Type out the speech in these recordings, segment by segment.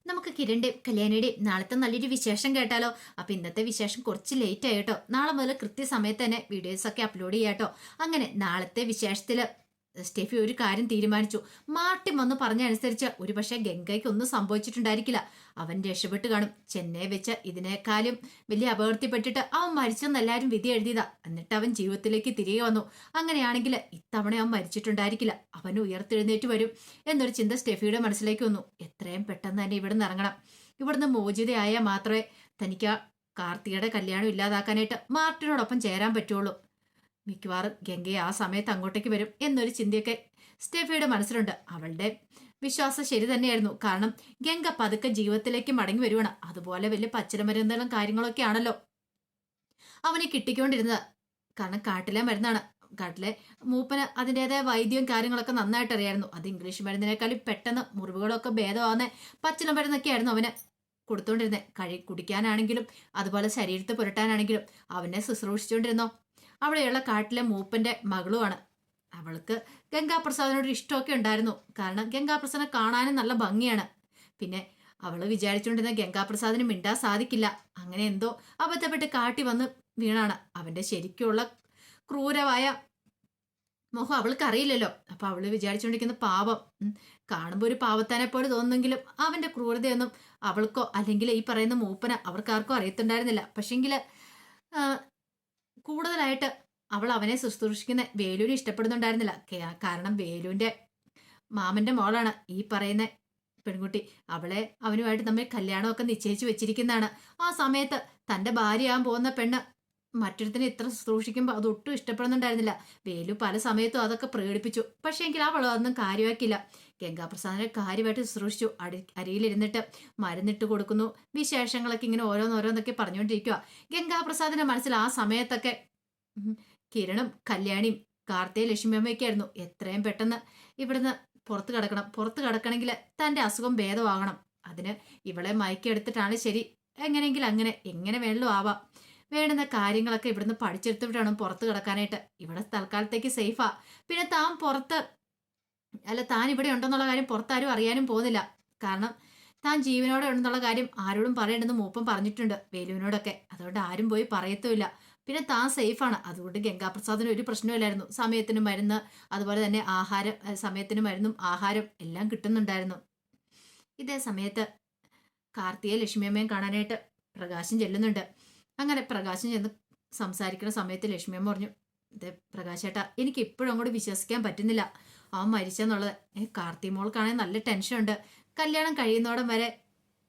നമുക്ക് കിരണിന്റെയും കല്യാണിയുടെയും നാളത്തെ നല്ലൊരു വിശേഷം കേട്ടാലോ? അപ്പൊ ഇന്നത്തെ വിശേഷം കുറച്ച് ലേറ്റ് ആയിട്ടോ. നാളെ മുതൽ കൃത്യസമയത്ത് തന്നെ വീഡിയോസ് ഒക്കെ അപ്ലോഡ് ചെയ്യാട്ടോ. അങ്ങനെ നാളത്തെ വിശേഷത്തില് സ്റ്റെഫി ഒരു കാര്യം തീരുമാനിച്ചു. മാർട്ടിൻ വന്ന് പറഞ്ഞനുസരിച്ച് ഒരുപക്ഷെ ഗംഗയ്ക്ക് ഒന്നും സംഭവിച്ചിട്ടുണ്ടായിരിക്കില്ല. അവൻ രക്ഷപ്പെട്ട് കാണും. ചെന്നൈ വെച്ച് ഇതിനേക്കാളും വലിയ അപകടത്തിൽപ്പെട്ടിട്ട് അവൻ മരിച്ചെന്ന് എല്ലാവരും വിധി എഴുതിയതാ. എന്നിട്ട് അവൻ ജീവിതത്തിലേക്ക് തിരികെ വന്നു. അങ്ങനെയാണെങ്കിൽ ഇത്തവണ അവൻ മരിച്ചിട്ടുണ്ടായിരിക്കില്ല. അവൻ ഉയർത്തെഴുന്നേറ്റ് വരും എന്നൊരു ചിന്ത സ്റ്റെഫിയുടെ മനസ്സിലേക്ക് വന്നു. എത്രയും പെട്ടെന്ന് തന്നെ ഇവിടെ നിന്ന് ഇറങ്ങണം. ഇവിടുന്ന് മോചിതയായാൽ മാത്രമേ തനിക്ക് ആ കാർത്തികയുടെ കല്യാണം ഇല്ലാതാക്കാനായിട്ട് മാർട്ടിനോടൊപ്പം ചേരാൻ പറ്റുള്ളൂ. മിക്കവാറും ഗംഗയെ ആ സമയത്ത് അങ്ങോട്ടേക്ക് വരും എന്നൊരു ചിന്തയൊക്കെ സ്റ്റെഫിയുടെ മനസ്സിലുണ്ട്. അവളുടെ വിശ്വാസം ശരി തന്നെയായിരുന്നു. കാരണം ഗംഗ പതുക്കെ ജീവിതത്തിലേക്ക് മടങ്ങി വരുവാണ്. അതുപോലെ വലിയ പച്ചിലമരുന്നുകളും കാര്യങ്ങളൊക്കെ ആണല്ലോ അവനെ കിട്ടിക്കൊണ്ടിരുന്നത്. കാരണം കാട്ടിലെ മരുന്നാണ്. കാട്ടിലെ മൂപ്പന് അതിൻ്റെതായ വൈദ്യവും കാര്യങ്ങളൊക്കെ നന്നായിട്ട് അറിയായിരുന്നു. അത് ഇംഗ്ലീഷ് മരുന്നിനേക്കാളും പെട്ടെന്ന് മുറിവുകളൊക്കെ ഭേദമാകുന്ന പച്ചില മരുന്നൊക്കെ ആയിരുന്നു അവന് കൊടുത്തോണ്ടിരുന്നത്. കുടിക്കാനാണെങ്കിലും അതുപോലെ ശരീരത്തെ പുരട്ടാനാണെങ്കിലും അവനെ ശുശ്രൂഷിച്ചുകൊണ്ടിരുന്നോ. അവിടെയുള്ള കാട്ടിലെ മൂപ്പന്റെ മകളുമാണ്. അവൾക്ക് ഗംഗാപ്രസാദിനോട് ഇഷ്ടമൊക്കെ ഉണ്ടായിരുന്നു. കാരണം ഗംഗാപ്രസാദിനെ കാണാനും നല്ല ഭംഗിയാണ്. പിന്നെ അവള് വിചാരിച്ചുകൊണ്ടിരുന്ന ഗംഗാപ്രസാദിന് മിണ്ടാൻ സാധിക്കില്ല. അങ്ങനെ എന്തോ അബദ്ധപ്പെട്ട് കാട്ടി വന്ന് വീണാണ്. അവന്റെ ശരിക്കുള്ള ക്രൂരമായ മുഖം അവൾക്ക് അറിയില്ലല്ലോ. അപ്പൊ അവള് വിചാരിച്ചുകൊണ്ടിരിക്കുന്ന പാവം കാണുമ്പോൾ ഒരു പാവത്താനെ പോലെ തോന്നുന്നെങ്കിലും അവന്റെ ക്രൂരതയൊന്നും അവൾക്കോ അല്ലെങ്കിൽ ഈ പറയുന്ന മൂപ്പന അവർക്കാർക്കോ അറിയത്തുണ്ടായിരുന്നില്ല. പക്ഷെങ്കില് കൂടുതലായിട്ട് അവൾ അവനെ ശുശ്രൂഷിക്കുന്ന വേലുവിനെ ഇഷ്ടപ്പെടുന്നുണ്ടായിരുന്നില്ല. കാരണം വേലുവിന്റെ മാമന്റെ മോളാണ് ഈ പറയുന്ന പെൺകുട്ടി. അവളെ അവനുമായിട്ട് തമ്മിൽ കല്യാണമൊക്കെ നിശ്ചയിച്ചു വെച്ചിരിക്കുന്നതാണ്. ആ സമയത്ത് തന്റെ ഭാര്യയാകാൻ പോകുന്ന പെണ്ണ് മറ്റൊരുത്തിനെ ഇത്ര ശുശ്രൂഷിക്കുമ്പോൾ അതൊട്ടും ഇഷ്ടപ്പെടുന്നുണ്ടായിരുന്നില്ല. വേലു പല സമയത്തും അതൊക്കെ പ്രകടിപ്പിച്ചു. പക്ഷേ എങ്കിൽ അവൾ അതൊന്നും കാര്യമാക്കില്ല. ഗംഗാപ്രസാദിനെ കാര്യമായിട്ട് ശുശ്രൂഷിച്ചു. അരിയിലിരുന്നിട്ട് മരുന്നിട്ട് കൊടുക്കുന്നു. വിശേഷങ്ങളൊക്കെ ഇങ്ങനെ ഓരോന്നോരോന്നൊക്കെ പറഞ്ഞുകൊണ്ടിരിക്കുക. ഗംഗാപ്രസാദിന്റെ മനസ്സിൽ ആ സമയത്തൊക്കെ കിരണും കല്യാണിയും കാർത്തിക ലക്ഷ്മിയമ്മയൊക്കെ ആയിരുന്നു. എത്രയും പെട്ടെന്ന് ഇവിടുന്ന് പുറത്ത് കിടക്കണം. പുറത്ത് കിടക്കണമെങ്കിൽ തന്റെ അസുഖം ഭേദമാകണം. അതിന് ഇവളെ മയക്കെടുത്തിട്ടാണ് ശരി. എങ്ങനെയെങ്കിലും അങ്ങനെ എങ്ങനെ വേണമല്ലോ ആവാം. വേണ്ടുന്ന കാര്യങ്ങളൊക്കെ ഇവിടുന്ന് പഠിച്ചെടുത്തിട്ട് വേണം പുറത്ത് കിടക്കാനായിട്ട്. ഇവിടെ തൽക്കാലത്തേക്ക് സേഫാ. പിന്നെ താൻ പുറത്ത് താൻ ഇവിടെ ഉണ്ടെന്നുള്ള കാര്യം പുറത്താരും അറിയാനും പോകുന്നില്ല. കാരണം താൻ ജീവനോടെ ഉണ്ടെന്നുള്ള കാര്യം ആരോടും പറയണ്ടെന്ന് മൂപ്പൻ പറഞ്ഞിട്ടുണ്ട് വേലുവിനോടൊക്കെ. അതുകൊണ്ട് ആരും പോയി പറയത്തുമില്ല. പിന്നെ താൻ സേഫാണ്. അതുകൊണ്ട് ഗംഗാപ്രസാദിന് ഒരു പ്രശ്നമില്ലായിരുന്നു. സമയത്തിന് മരുന്ന് അതുപോലെ തന്നെ ആഹാരം, സമയത്തിന് മരുന്നും ആഹാരം എല്ലാം കിട്ടുന്നുണ്ടായിരുന്നു. ഇതേ സമയത്ത് കാർത്തികയെ ലക്ഷ്മിയമ്മയും കാണാനായിട്ട് പ്രകാശം ചെല്ലുന്നുണ്ട്. അങ്ങനെ പ്രകാശം ചെന്ന് സംസാരിക്കുന്ന സമയത്ത് ലക്ഷ്മിയമ്മ പറഞ്ഞു, ഇത് പ്രകാശേട്ടാ, എനിക്ക് ഇപ്പോഴും അങ്ങോട്ട് വിശ്വസിക്കാൻ പറ്റുന്നില്ല അവൻ മരിച്ചെന്നുള്ളത്. കാർത്തി മോൾക്കാണെങ്കിൽ നല്ല ടെൻഷനുണ്ട്. കല്യാണം കഴിയുന്നോടം വരെ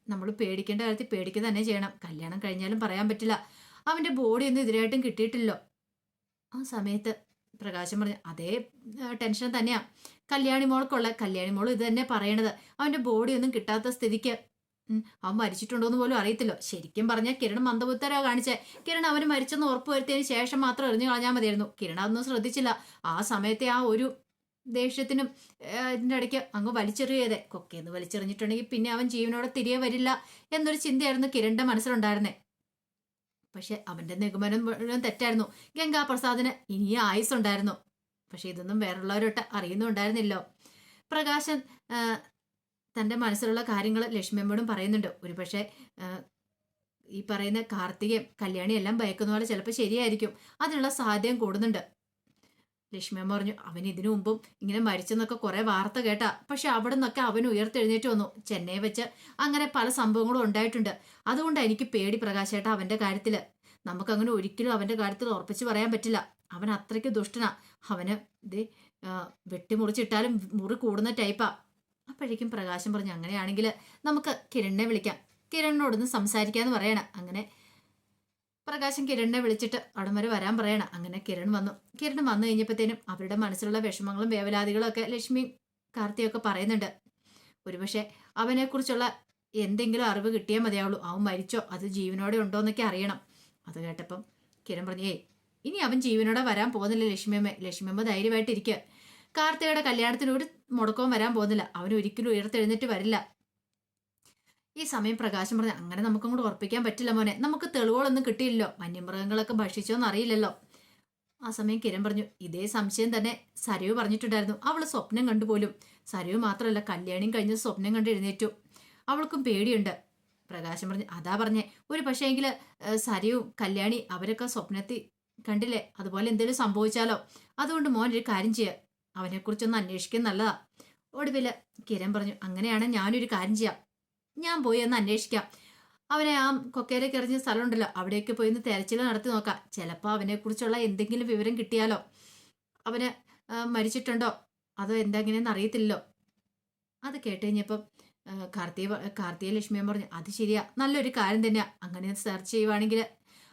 നമ്മൾ പേടിക്കേണ്ട കാര്യത്തിൽ പേടിക്കുക തന്നെ ചെയ്യണം. കല്യാണം കഴിഞ്ഞാലും പറയാൻ പറ്റില്ല. അവന്റെ ബോഡി ഒന്നും ഇതിനായിട്ടും കിട്ടിയിട്ടില്ലോ. ആ സമയത്ത് പ്രകാശം പറഞ്ഞു, അതേ ടെൻഷൻ തന്നെയാ കല്യാണി മോൾക്കുള്ള. കല്യാണി മോൾ ഇത് തന്നെ പറയണത്. അവന്റെ ബോഡി ഒന്നും കിട്ടാത്ത സ്ഥിതിക്ക് അവൻ മരിച്ചിട്ടുണ്ടോന്ന് പോലും അറിയത്തില്ലോ. ശരിക്കും പറഞ്ഞാൽ കിരൺ മന്ദബുദ്ധരാ കാണിച്ചേ. കിരൺ അവന് മരിച്ചെന്ന് ഉറപ്പ് വരുത്തിയതിന് ശേഷം മാത്രം എറിഞ്ഞു കളഞ്ഞാൽ മതിയായിരുന്നു. കിരൺ അതൊന്നും ശ്രദ്ധിച്ചില്ല. ആ സമയത്തെ ആ ഒരു ദേഷ്യത്തിനും ഇതിൻ്റെ ഇടയ്ക്ക് അങ്ങ് വലിച്ചെറിയതേ. കൊക്കേന്ന് വലിച്ചെറിഞ്ഞിട്ടുണ്ടെങ്കിൽ പിന്നെ അവൻ ജീവനോടെ തിരികെ വരില്ല എന്നൊരു ചിന്തയായിരുന്നു കിരണിന്റെ മനസ്സിലുണ്ടായിരുന്നേ. പക്ഷെ അവന്റെ നിഗമനം മുഴുവൻ തെറ്റായിരുന്നു. ഗംഗാപ്രസാദിന് ഇനിയും ആയുസ് ഉണ്ടായിരുന്നു. പക്ഷെ ഇതൊന്നും വേറുള്ളവരോട്ട് അറിയുന്നുണ്ടായിരുന്നില്ലോ. പ്രകാശൻ തൻ്റെ മനസ്സിലുള്ള കാര്യങ്ങൾ ലക്ഷ്മിയമ്മയോടും പറയുന്നുണ്ട്. ഒരുപക്ഷെ ഈ പറയുന്ന കാർത്തികയും കല്യാണിയും എല്ലാം ഭയക്കുന്ന പോലെ ചിലപ്പോൾ ശരിയായിരിക്കും. അതിനുള്ള സാധ്യതയും കൂടുന്നുണ്ട്. ലക്ഷ്മിയമ്മ പറഞ്ഞു, അവൻ ഇതിനു മുമ്പും ഇങ്ങനെ മരിച്ചെന്നൊക്കെ കുറെ വാർത്ത കേട്ടാ. പക്ഷെ അവിടെ നിന്നൊക്കെ അവൻ ഉയർത്തെഴുന്നേറ്റ് വന്നു. ചെന്നൈ വെച്ച് അങ്ങനെ പല സംഭവങ്ങളും ഉണ്ടായിട്ടുണ്ട്. അതുകൊണ്ടാണ് എനിക്ക് പേടി പ്രകാശേട്ടാ അവന്റെ കാര്യത്തില്. നമുക്കങ്ങനെ ഒരിക്കലും അവന്റെ കാര്യത്തിൽ ഉറപ്പിച്ച് പറയാൻ പറ്റില്ല. അവൻ അത്രയ്ക്ക് ദുഷ്ടനാ. അവന് ഇത് വെട്ടിമുറിച്ചിട്ടാലും മുറി കൂടുന്ന ടൈപ്പാ. അപ്പോഴേക്കും പ്രകാശം പറഞ്ഞു, അങ്ങനെയാണെങ്കിൽ നമുക്ക് കിരണിനെ വിളിക്കാം, കിരണിനോടൊന്ന് സംസാരിക്കാന്ന് പറയണം. അങ്ങനെ പ്രകാശം കിരണിനെ വിളിച്ചിട്ട് അവിടം വരെ വരാൻ പറയണം. അങ്ങനെ കിരൺ വന്നു. കിരൺ വന്നു കഴിഞ്ഞപ്പോഴത്തേനും അവരുടെ മനസ്സിലുള്ള വിഷമങ്ങളും വേവലാതികളും ഒക്കെ ലക്ഷ്മി കാർത്തിയൊക്കെ പറയുന്നുണ്ട്. ഒരുപക്ഷെ അവനെക്കുറിച്ചുള്ള എന്തെങ്കിലും അറിവ് കിട്ടിയാൽ മതിയാവുള്ളൂ. അവൻ മരിച്ചോ അത് ജീവനോടെ ഉണ്ടോ എന്നൊക്കെ അറിയണം. അത് കേട്ടപ്പം കിരൺ പറഞ്ഞു, ഇനി അവൻ ജീവനോടെ വരാൻ പോകുന്നില്ല ലക്ഷ്മിയമ്മ. ലക്ഷ്മിയമ്മ ധൈര്യമായിട്ടിരിക്കുക. കാർത്തികയുടെ കല്യാണത്തിന് ഒരു മുടക്കവും വരാൻ പോകുന്നില്ല. അവൻ ഒരിക്കലും ഉയർത്തെഴുന്നേറ്റ് വരില്ല. ഈ സമയം പ്രകാശം പറഞ്ഞു, അങ്ങനെ നമുക്കും കൂടെ ഉറപ്പിക്കാൻ പറ്റില്ല മോനെ. നമുക്ക് തെളിവുകളൊന്നും കിട്ടിയില്ലല്ലോ. വന്യമൃഗങ്ങളൊക്കെ ഭക്ഷിച്ചോന്ന് അറിയില്ലല്ലോ. ആ സമയം കിരൺ പറഞ്ഞു, ഇതേ സംശയം തന്നെ സരയു പറഞ്ഞിട്ടുണ്ടായിരുന്നു. അവള് സ്വപ്നം കണ്ടുപോലും. സരയു മാത്രമല്ല, കല്യാണിയും കഴിഞ്ഞ് സ്വപ്നം കണ്ട് എഴുന്നേറ്റു. അവൾക്കും പേടിയുണ്ട്. പ്രകാശം പറഞ്ഞു, അതാ പറഞ്ഞേ, ഒരു പക്ഷേങ്കില് സരയും കല്യാണി അവരൊക്കെ സ്വപ്നത്തിൽ കണ്ടില്ലേ, അതുപോലെ എന്തെങ്കിലും സംഭവിച്ചാലോ. അതുകൊണ്ട് മോൻ ഒരു കാര്യം ചെയ്യുക, അവനെക്കുറിച്ചൊന്ന് അന്വേഷിക്കുന്നത് നല്ലതാ. ഒടുവില് കിരൺ പറഞ്ഞു, അങ്ങനെയാണ് ഞാനൊരു കാര്യം ചെയ്യാം, ഞാൻ പോയി ഒന്ന് അന്വേഷിക്കാം. അവനെ ആ കൊക്കയിലേക്ക് എറിഞ്ഞ സ്ഥലമുണ്ടല്ലോ, അവിടേക്ക് പോയി ഒന്ന് തെരച്ചിൽ നടത്തി നോക്കാം. ചിലപ്പോൾ അവനെക്കുറിച്ചുള്ള എന്തെങ്കിലും വിവരം കിട്ടിയാലോ. അവന് മരിച്ചിട്ടുണ്ടോ അതോ എന്തെങ്ങനെയെന്ന് അറിയത്തില്ലല്ലോ. അത് കേട്ട് കഴിഞ്ഞപ്പം കാർത്തിക ലക്ഷ്മിയും പറഞ്ഞു, അത് ശരിയാ, നല്ലൊരു കാര്യം തന്നെയാ. അങ്ങനെ സെർച്ച് ചെയ്യുവാണെങ്കിൽ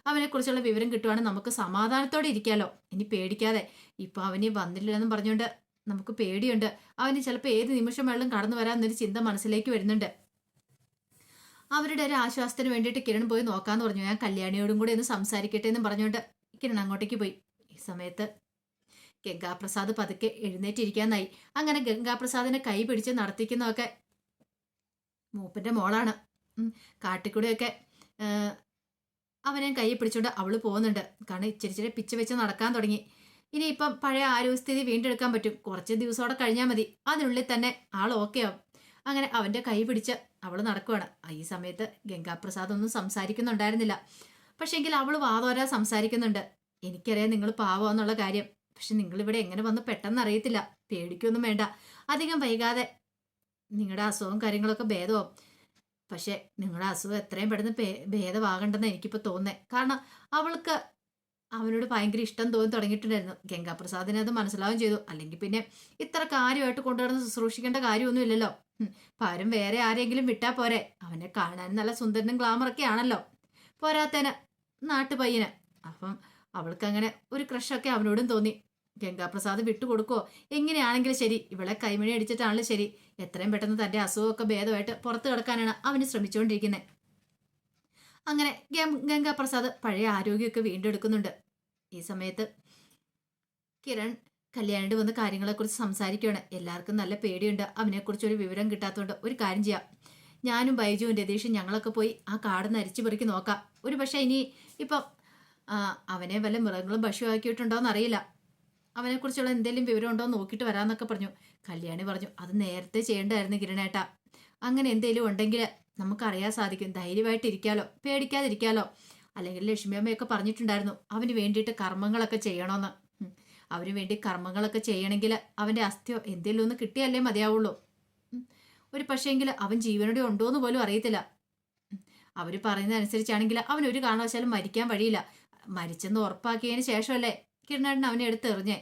അവനെക്കുറിച്ചുള്ള വിവരം കിട്ടുവാണെങ്കിൽ നമുക്ക് സമാധാനത്തോടെ ഇരിക്കാലോ, ഇനി പേടിക്കാതെ. ഇപ്പൊ അവന് വന്നില്ലെന്നും പറഞ്ഞുകൊണ്ട് നമുക്ക് പേടിയുണ്ട്. അവന് ചിലപ്പോൾ ഏത് നിമിഷം വെള്ളം കടന്നു വരാമെന്നൊരു ചിന്ത മനസ്സിലേക്ക് വരുന്നുണ്ട്. അവരുടെ ഒരു ആശ്വാസത്തിന് വേണ്ടിയിട്ട് കിരൺ പോയി നോക്കാന്ന് പറഞ്ഞു. ഞാൻ കല്യാണിയോടും കൂടി ഒന്ന് സംസാരിക്കട്ടെ എന്നും പറഞ്ഞുകൊണ്ട് കിരൺ അങ്ങോട്ടേക്ക് പോയി. ഈ സമയത്ത് ഗംഗാപ്രസാദ് പതുക്കെ എഴുന്നേറ്റിരിക്കാന്നായി. അങ്ങനെ ഗംഗാപ്രസാദിനെ കൈ പിടിച്ച് നടത്തിക്കുന്നതൊക്കെ മൂപ്പന്റെ മോളാണ്. കാട്ടിക്കൂടെയൊക്കെ അവനെ കൈ പിടിച്ചോണ്ട് അവള് പോകുന്നുണ്ട്. കാരണം ഇച്ചിരി പിച്ച വെച്ച് നടക്കാൻ തുടങ്ങി. ഇനിയിപ്പം പഴയ ആരോഗ്യസ്ഥിതി വീണ്ടെടുക്കാൻ പറ്റും, കുറച്ച് ദിവസത്തോടെ കഴിഞ്ഞാൽ മതി. അതിനുള്ളിൽ തന്നെ ആൾ ഓക്കെ ആവും. അങ്ങനെ അവന്റെ കൈ പിടിച്ച് അവള് നടക്കുവാണ്. ഈ സമയത്ത് ഗംഗാപ്രസാദ് ഒന്നും സംസാരിക്കുന്നുണ്ടായിരുന്നില്ല. പക്ഷെങ്കിൽ അവള് വാതോരാ സംസാരിക്കുന്നുണ്ട്. എനിക്കറിയാം നിങ്ങൾ പാവമെന്നുള്ള കാര്യം, പക്ഷെ നിങ്ങളിവിടെ എങ്ങനെ വന്ന് പെട്ടെന്ന് അറിയത്തില്ല. പേടിക്കൊന്നും വേണ്ട, അധികം വൈകാതെ നിങ്ങളുടെ അസുഖവും കാര്യങ്ങളൊക്കെ ഭേദമാവും. പക്ഷെ നിങ്ങളുടെ അസുഖം എത്രയും പെട്ടെന്ന് ഭേദമാകണ്ടെന്ന് എനിക്കിപ്പോൾ തോന്നുന്നത്. കാരണം അവൾക്ക് അവനോട് ഭയങ്കര ഇഷ്ടം തോന്നി തുടങ്ങിയിട്ടുണ്ടായിരുന്നു. ഗംഗാപ്രസാദിനെ അത് മനസ്സിലാവുകയും ചെയ്തു. അല്ലെങ്കിൽ പിന്നെ ഇത്ര കാര്യമായിട്ട് കൊണ്ടുവന്ന് ശുശ്രൂഷിക്കേണ്ട കാര്യമൊന്നുമില്ലല്ലോ. പകരം വേറെ ആരെങ്കിലും വിട്ടാ പോരെ. അവനെ കാണാൻ നല്ല സുന്ദരനും ഗ്ലാമറൊക്കെ ആണല്ലോ. പോരാത്തേന് നാട്ടുപയ്യന്. അപ്പം അവൾക്ക് അങ്ങനെ ഒരു ക്രഷൊക്കെ അവനോടും തോന്നി. ഗംഗാപ്രസാദ് വിട്ടുകൊടുക്കോ, എങ്ങനെയാണെങ്കിലും ശരി, ഇവളെ കൈമണി അടിച്ചിട്ടാണല്ലോ ശരി, എത്രയും പെട്ടെന്ന് തന്റെ അസുഖമൊക്കെ ഭേദമായിട്ട് പുറത്തു കിടക്കാനാണ് അവന് ശ്രമിച്ചുകൊണ്ടിരിക്കുന്നത്. അങ്ങനെ ഗംഗാപ്രസാദ് പഴയ ആരോഗ്യമൊക്കെ വീണ്ടെടുക്കുന്നുണ്ട്. ഈ സമയത്ത് കിരൺ കല്യാണിയുടെ വന്ന് കാര്യങ്ങളെക്കുറിച്ച് സംസാരിക്കുകയാണ്. എല്ലാവർക്കും നല്ല പേടിയുണ്ട്, അവനെക്കുറിച്ച് ഒരു വിവരം കിട്ടാത്തതുകൊണ്ട്. ഒരു കാര്യം ചെയ്യാം, ഞാനും ബൈജുവും രതീഷും ഞങ്ങളൊക്കെ പോയി ആ കാട് നരിച്ചു പെറുക്കി നോക്കാം. ഒരു പക്ഷേ ഇനി ഇപ്പം അവനെ വല്ല മൃഗങ്ങളും ഭക്ഷ്യമാക്കിയിട്ടുണ്ടോയെന്ന് അറിയില്ല. അവനെക്കുറിച്ചുള്ള എന്തെങ്കിലും വിവരം ഉണ്ടോ എന്ന് നോക്കിയിട്ട് വരാമെന്നൊക്കെ പറഞ്ഞു. കല്യാണി പറഞ്ഞു, അത് നേരത്തെ ചെയ്യേണ്ടതായിരുന്നു കിരണേട്ടാ. അങ്ങനെ എന്തെങ്കിലും ഉണ്ടെങ്കിൽ നമുക്കറിയാൻ സാധിക്കും. ധൈര്യമായിട്ട് ഇരിക്കാലോ, പേടിക്കാതിരിക്കാലോ. അല്ലെങ്കിൽ ലക്ഷ്മി അമ്മയൊക്കെ പറഞ്ഞിട്ടുണ്ടായിരുന്നു അവന് വേണ്ടിയിട്ട് കർമ്മങ്ങളൊക്കെ ചെയ്യണമെന്ന്. അവന് വേണ്ടി കർമ്മങ്ങളൊക്കെ ചെയ്യണമെങ്കിൽ അവൻ്റെ അസ്ഥ്യോ എന്തെങ്കിലും ഒന്ന് കിട്ടിയല്ലേ മതിയാവുള്ളൂ. ഒരു പക്ഷേങ്കിൽ അവൻ ജീവനോടെ ഉണ്ടോ എന്ന് പോലും അറിയത്തില്ല. അവർ പറയുന്നതനുസരിച്ചാണെങ്കിൽ അവൻ ഒരു കാരണവശാലും മരിക്കാൻ വഴിയില്ല. മരിച്ചെന്ന് ഉറപ്പാക്കിയതിന് ശേഷമല്ലേ കിരണേട്ടൻ അവനെ എടുത്തെറിഞ്ഞേ.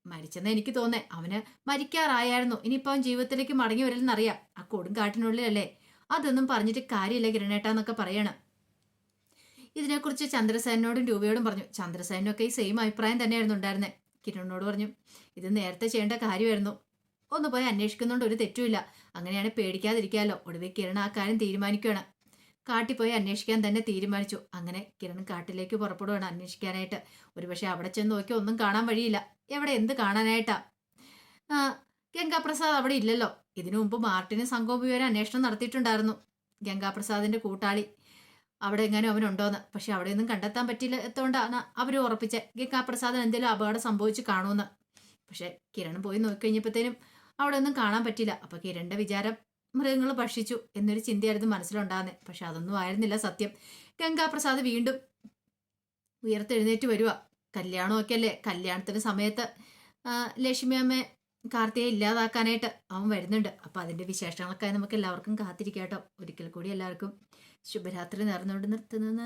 മരിച്ചെന്ന് എനിക്ക് തോന്നേ, അവന് മരിക്കാറായായിരുന്നു. ഇനിയിപ്പോൾ അവൻ ജീവിതത്തിലേക്ക് മടങ്ങി വരില്ലെന്നറിയാം. ആ കൊടുങ്കാട്ടിനുള്ളിലല്ലേ. അതൊന്നും പറഞ്ഞിട്ട് കാര്യമില്ല കിരണേട്ടാന്നൊക്കെ പറയണം. ഇതിനെക്കുറിച്ച് ചന്ദ്രസേനോടും രൂപയോടും പറഞ്ഞു. ചന്ദ്രസേനൊക്കെ ഈ സെയിം അഭിപ്രായം തന്നെയായിരുന്നു ഉണ്ടായിരുന്നത്. കിരണോട് പറഞ്ഞു, ഇത് നേരത്തെ ചെയ്യേണ്ട കാര്യമായിരുന്നു. ഒന്ന് പോയി അന്വേഷിക്കുന്നതുകൊണ്ട് ഒരു തെറ്റുമില്ല. അങ്ങനെയാണ് പേടിക്കാതിരിക്കാമല്ലോ. ഒടുവിൽ കിരൺ ആ കാര്യം തീരുമാനിക്കുകയാണ്. കാട്ടിൽ പോയി അന്വേഷിക്കാൻ തന്നെ തീരുമാനിച്ചു. അങ്ങനെ കിരൺ കാട്ടിലേക്ക് പുറപ്പെടുകയാണ് അന്വേഷിക്കാനായിട്ട്. ഒരുപക്ഷെ അവിടെ ചെന്ന് നോക്കി ഒന്നും കാണാൻ വഴിയില്ല. എവിടെ എന്ത് കാണാനായിട്ടാ? ഗംഗാപ്രസാദ് അവിടെ ഇല്ലല്ലോ. ഇതിനു മുമ്പ് മാർട്ടിനും സംഘവും വിവരം അന്വേഷണം നടത്തിയിട്ടുണ്ടായിരുന്നു. ഗംഗാപ്രസാദിന്റെ കൂട്ടാളി അവിടെ എങ്ങാനും അവനുണ്ടോന്ന്. പക്ഷെ അവിടെയൊന്നും കണ്ടെത്താൻ പറ്റില്ലാത്തതുകൊണ്ടാണ് അവർ ഉറപ്പിച്ച് ഗംഗാപ്രസാദിന് എന്തെങ്കിലും അപകടം സംഭവിച്ച് കാണുമെന്ന്. പക്ഷെ കിരൺ പോയി നോക്കിക്കഴിഞ്ഞപ്പോഴത്തേനും അവിടെ ഒന്നും കാണാൻ പറ്റില്ല. അപ്പൊ കിരണിന്റെ വിചാരം മൃഗങ്ങൾ ഭക്ഷിച്ചു എന്നൊരു ചിന്തയായിരുന്നു മനസ്സിലുണ്ടാകുന്നത്. പക്ഷെ അതൊന്നും ആയിരുന്നില്ല സത്യം. ഗംഗാപ്രസാദ് വീണ്ടും ഉയർത്തെഴുന്നേറ്റ് വരുക. കല്യാണമൊക്കെ അല്ലേ. കല്യാണത്തിന് സമയത്ത് ലക്ഷ്മി അമ്മ കാർത്തിയെ ഇല്ലാതാക്കാനായിട്ട് അവൻ വരുന്നുണ്ട്. അപ്പൊ അതിന്റെ വിശേഷങ്ങളൊക്കെ നമുക്ക് എല്ലാവർക്കും കാത്തിരിക്കാട്ടോ. ഒരിക്കൽ കൂടി എല്ലാവർക്കും ശുഭരാത്രി നേർന്നുകൊണ്ട് നിർത്തുന്നത്.